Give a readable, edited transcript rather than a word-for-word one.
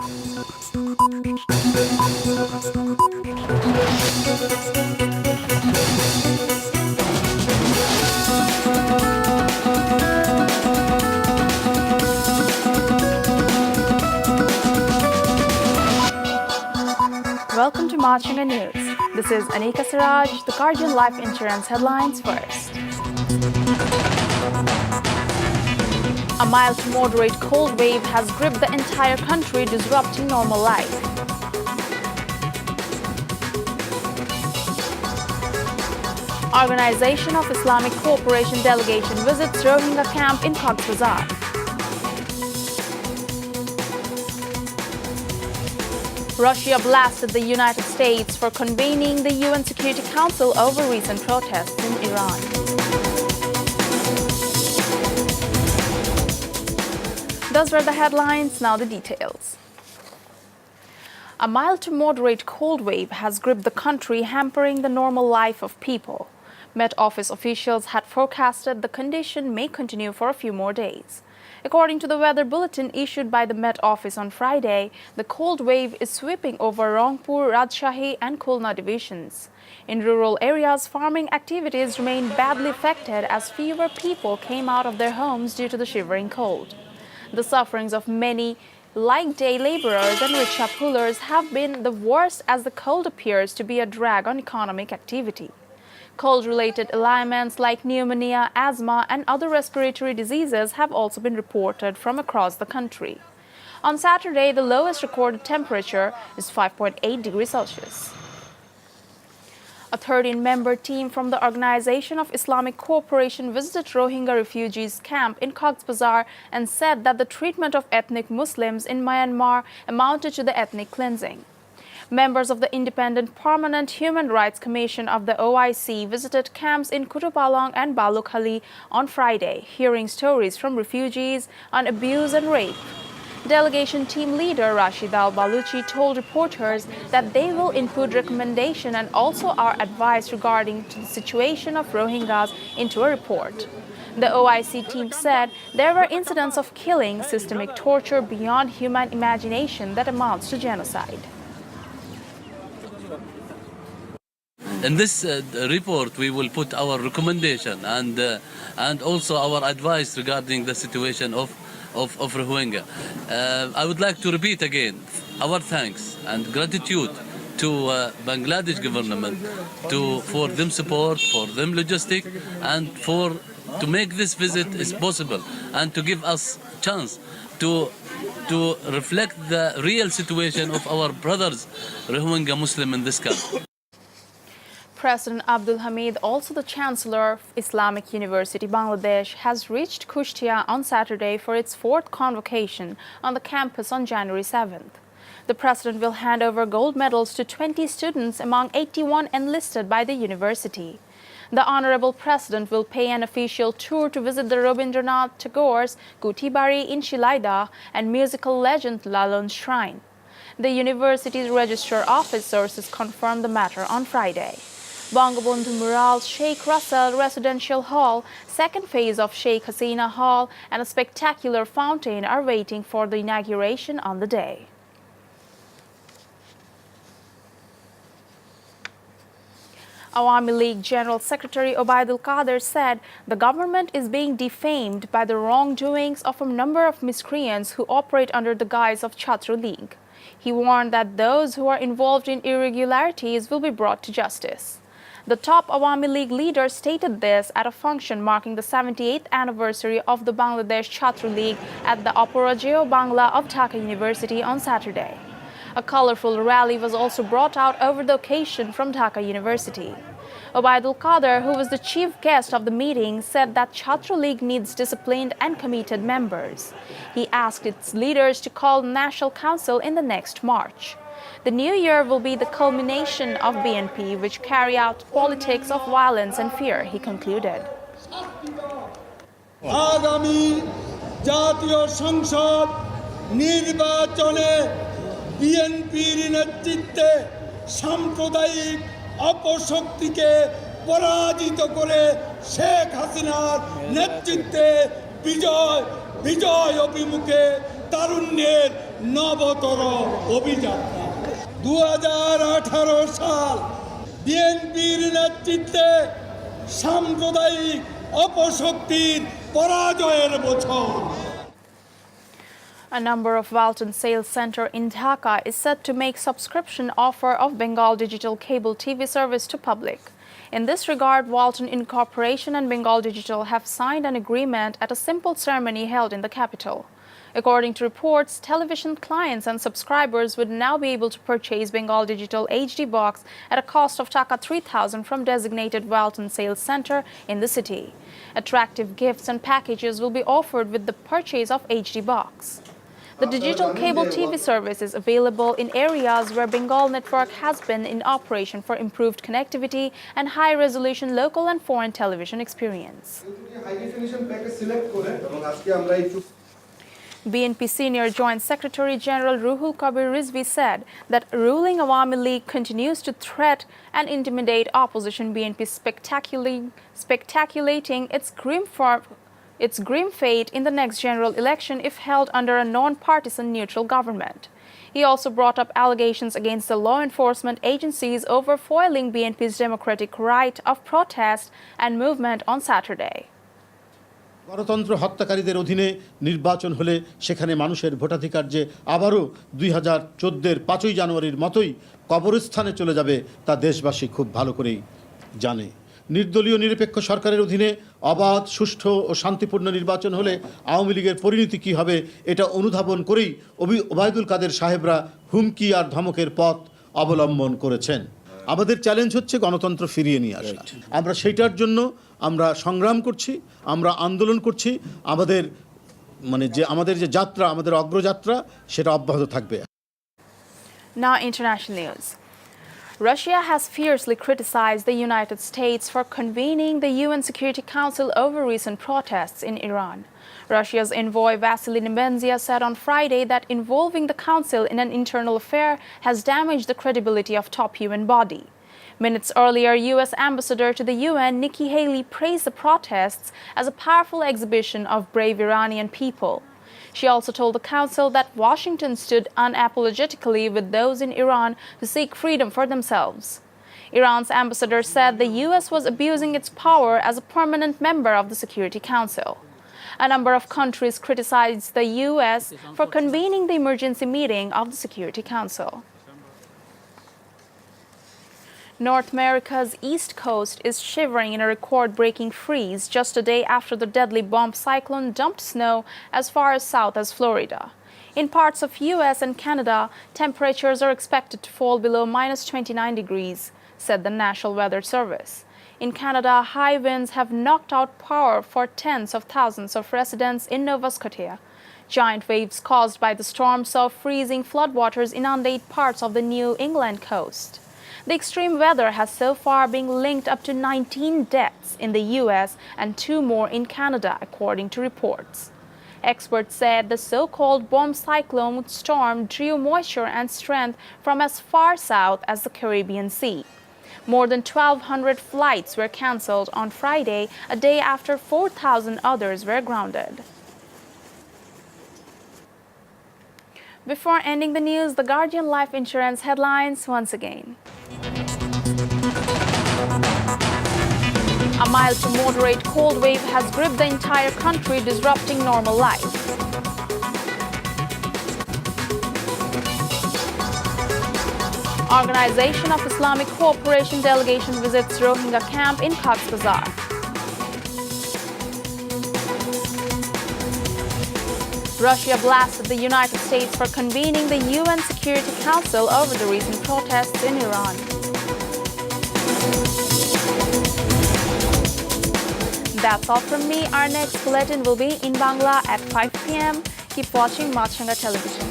Welcome to Marchinga News. This is Anika Siraj, the Guardian Life Insurance headlines first. A mild to moderate cold wave has gripped the entire country, disrupting normal life. Organization of Islamic Cooperation delegation visits Rohingya camp in Cox's Bazar. Russia blasted the United States for convening the UN Security Council over recent protests in Iran. Those were the headlines, now the details. A mild to moderate cold wave has gripped the country, hampering the normal life of people. Met Office officials had forecasted the condition may continue for a few more days. According to the weather bulletin issued by the Met Office on Friday, the cold wave is sweeping over Rangpur, Rajshahi and Khulna divisions. In rural areas, farming activities remain badly affected as fewer people came out of their homes due to the shivering cold. The sufferings of many, like day laborers and rickshaw pullers, have been the worst as the cold appears to be a drag on economic activity. Cold-related ailments like pneumonia, asthma and other respiratory diseases have also been reported from across the country. On Saturday, the lowest recorded temperature is 5.8 degrees Celsius. A 13-member team from the Organization of Islamic Cooperation visited Rohingya refugees camp in Cox's Bazar and said that the treatment of ethnic Muslims in Myanmar amounted to the ethnic cleansing. Members of the Independent Permanent Human Rights Commission of the OIC visited camps in Kutupalong and Balukhali on Friday, hearing stories from refugees on abuse and rape. Delegation team leader Rashid al-Baluchi told reporters that they will input recommendation and also our advice regarding the situation of Rohingyas into a report. The OIC team said there were incidents of killing, systemic torture beyond human imagination that amounts to genocide. In this report, we will put our recommendation and also our advice regarding the situation of Rohingya. I would like to repeat again our thanks and gratitude to Bangladesh government for them support, for them logistic, and to make this visit is possible and to give us chance to reflect the real situation of our brothers Rohingya Muslim in this country. President Abdul Hamid, also the Chancellor of Islamic University Bangladesh, has reached Kushtia on Saturday for its fourth convocation on the campus on January 7th. The President will hand over gold medals to 20 students among 81 enlisted by the university. The Honorable President will pay an official tour to visit the Rabindranath Tagore's Kutibari in Shilaida and musical legend Lalon's shrine. The university's registrar office sources confirmed the matter on Friday. Bangabandhu Mural, Sheikh Russell Residential Hall, second phase of Sheikh Hasina Hall, and a spectacular fountain are waiting for the inauguration on the day. Awami League General Secretary Obaidul Qadir said the government is being defamed by the wrongdoings of a number of miscreants who operate under the guise of Chhatru League. He warned that those who are involved in irregularities will be brought to justice. The top Awami League leader stated this at a function marking the 78th anniversary of the Bangladesh Chhatru League at the Aparajeo Bangla of Dhaka University on Saturday. A colorful rally was also brought out over the occasion from Dhaka University. Obaidul Qadir, who was the chief guest of the meeting, said that Chhatru League needs disciplined and committed members. He asked its leaders to call the National Council in the next March. The new year will be the culmination of BNP, which carry out politics of violence and fear, he concluded. আগামী জাতীয় সংসদ নির্বাচনে বিএনপির নেতৃত্বে সাম্প্রদায়িক অপশক্তিকে পরাজিত করে শেখ হাসিনার নেতৃত্বে বিজয় অভিমুখে তারুণ্যের নবতর অভিযাত্রা 2018 সাল বিএনপির নেতৃত্বে সাম্প্রদায়িক অপশক্তির পরাজয়ের বছর। A number of Walton Sales Center in Dhaka is set to make subscription offer of Bengal Digital Cable TV service to public. In this regard, Walton Incorporation and Bengal Digital have signed an agreement at a simple ceremony held in the capital. According to reports, television clients and subscribers would now be able to purchase Bengal Digital HD box at a cost of Taka 3,000 from designated Walton Sales Center in the city. Attractive gifts and packages will be offered with the purchase of HD box. The digital cable TV service is available in areas where Bengal network has been in operation for improved connectivity and high-resolution local and foreign television experience. BNP Senior Joint Secretary General Ruhul Kabir Rizvi said that ruling Awami League continues to threat and intimidate opposition BNP speculating its grim fate in the next general election if held under a non-partisan neutral government. He also brought up allegations against the law enforcement agencies over foiling BNP's democratic right of protest and movement on Saturday. গণতন্ত্র হত্যাকারীদের অধীনে নির্বাচন হলে সেখানে মানুষের ভোটাধিকার যে আবারও 2014-এর 5ই জানুয়ারির মতোই কবরস্থানে চলে যাবে তা দেশবাসী খুব ভালো করেই জানে। নির্দলীয় নিরপেক্ষ সরকারের অধীনে অবাধ সুষ্ঠু ও শান্তিপূর্ণ নির্বাচন হলে আওয়ামী লীগের পরিণতি কী হবে এটা অনুধাবন করেই ওবায়দুল কাদের সাহেবরা হুমকি আর ধমকের পথ অবলম্বন করেছেন। আমাদের চ্যালেঞ্জ হচ্ছে গণতন্ত্র ফিরিয়ে নিয়ে আসা। আমরা সেইটার জন্য আমরা সংগ্রাম করছি, আমরা আন্দোলন করছি। আমাদের যে যাত্রা, আমাদের অগ্রযাত্রা সেটা অব্যাহত থাকবে। Now international news. Russia has fiercely criticized the United States for convening the UN Security Council over recent protests in Iran. Russia's envoy Vasily Nebenzia said on Friday that involving the council in an internal affair has damaged the credibility of top UN body. Minutes earlier, U.S. Ambassador to the UN Nikki Haley praised the protests as a powerful exhibition of brave Iranian people. She also told the council that Washington stood unapologetically with those in Iran who seek freedom for themselves. Iran's ambassador said the U.S. was abusing its power as a permanent member of the Security Council. A number of countries criticized the U.S. for convening the emergency meeting of the Security Council. North America's East Coast is shivering in a record-breaking freeze just a day after the deadly bomb cyclone dumped snow as far as south as Florida. In parts of U.S. and Canada, temperatures are expected to fall below -29 degrees, said the National Weather Service. In Canada, high winds have knocked out power for tens of thousands of residents in Nova Scotia. Giant waves caused by the storm saw freezing floodwaters inundate parts of the New England coast. The extreme weather has so far been linked up to 19 deaths in the U.S. and 2 more in Canada, according to reports. Experts said the so-called bomb cyclone storm drew moisture and strength from as far south as the Caribbean Sea. More than 1,200 flights were cancelled on Friday, a day after 4,000 others were grounded. Before ending the news, the Guardian Life Insurance headlines once again. A mild to moderate cold wave has gripped the entire country, disrupting normal life. Organization of Islamic Cooperation delegation visits Rohingya camp in Cox's Bazar. Russia blasted the United States for convening the UN Security Council over the recent protests in Iran. That's all from me. Our next bulletin will be in Bangla at 5 p.m. Keep watching Matchanga Television.